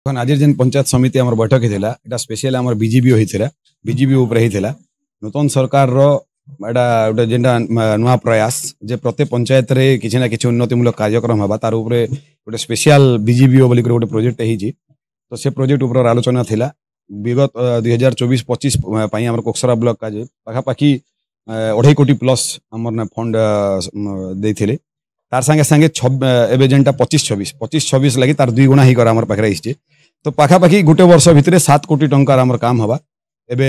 आज जेन पंचायत समिति आम बैठक होता स्पेशल आम बीजीबी होता बीजीबी होता नूतन सरकार गोटे जेनटा नुआ प्रयास जे प्रत्येक पंचायत रे किसी ना किसी उन्नतिमूलक कार्यक्रम हवा तार उपरे गोटे स्पेशल बीजीबी बोलिक गोटे प्रोजेक्ट होती तो से प्रोजेक्ट उपर आलोचना थिला विगत 2024-25 आम कोकसरा ब्लॉक का पाखापाखि 2.5 कोटी प्लस आमर फंड देते तार संगे संगे एबे जेनटा 25-26 लगी तार 2 गुणा ही कर आमर पाखरे आइछे तो पाखापाखि गोटे वर्ष भितर 7 कोटी टंकार आमर काम हवा एबे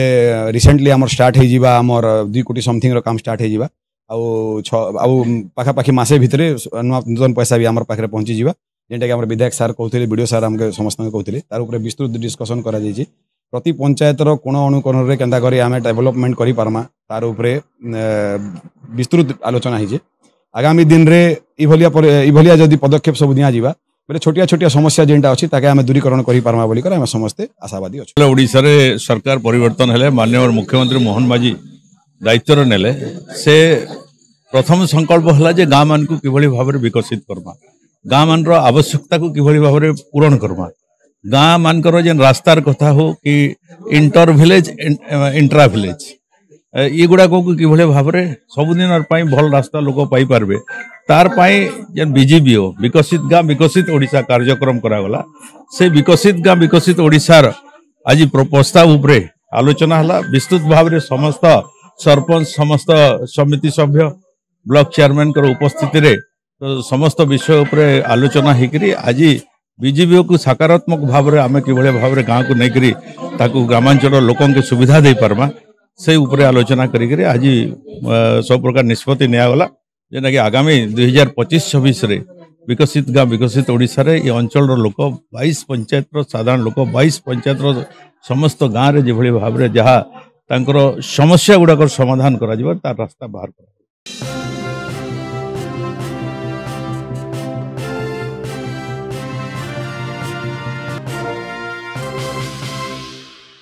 रिसेंटली आमर स्टार्ट हो जिबा आमर 2 कोटी समथिंग रो काम स्टार्ट हो जिबा आउ पाखापाखि मासे भितर नूतन पैसा भी आमर पाखरे पहुंची जिबा जेनटा कि आमर विधायक सर कहते वीडियो सर आमके समस्त कहते तार उपरे विस्तृत डिस्कशन करा जायछि प्रति पंचायत रो कोण अनुकोण रे केंदा करी आमे डेवलपमेंट करि पारमा तार उपरे विस्तृत आलोचना हिजे आगामी दिन रे इभलिया जदि पदक्षेप सब दिया जिबा बोले छोटिया छोटिया समस्या जेनटा अछि ताके आमे दूरीकरण करि पारमा बोली कर आमे समस्त आशावादी अछि। ओडिसा रे सरकार परिवर्तन हेले माननीय मुख्यमंत्री मोहन माझी दायित्व नेले से प्रथम संकल्प हला जे गाँ मान को किभली भाबरे विकसित करमा गाँ मान रो आवश्यकता को किभली भाबरे पूरण करमा गाँ मानकर जेन रास्तार कथा हो कि इंटर विलेज इंट्रा विलेज ये गुड़ा को किभली भाबरे सबुदिन भल रास्ता लोक पाई पारबे तार पाई जेन बीजीबी हो विकसित गाँ विकसित ओडिशा कार्यक्रम करागला से विकसित गाँ विकसित ओडिशार आज प्रस्ताव उपरे आलोचना हला विस्तृत भाव समस्त सरपंच समस्त समिति सभ्य ब्लॉक चेयरमैन उपस्थिति रे तो समस्त विषय उपरे आलोचना होकरी आज बीजीबी को सकारात्मक भाव में आम कि भाव गाँव को लेकरी ताकू ग्रामांचल लोकों के सुविधा दे पारमा से उपरे आलोचना करी आज सब प्रकार निष्पत्ति निगला जेना कि आगामी 2025-26 रे विकसित गाँ विकसित ओडिशा रे ये अंचल लोक 22 पंचायत साधारण लोक 22 पंचायत समस्त गाँव में जो भाव में जहाँ समस्या गुड़ाक समाधान करा तार रास्ता बाहर कर।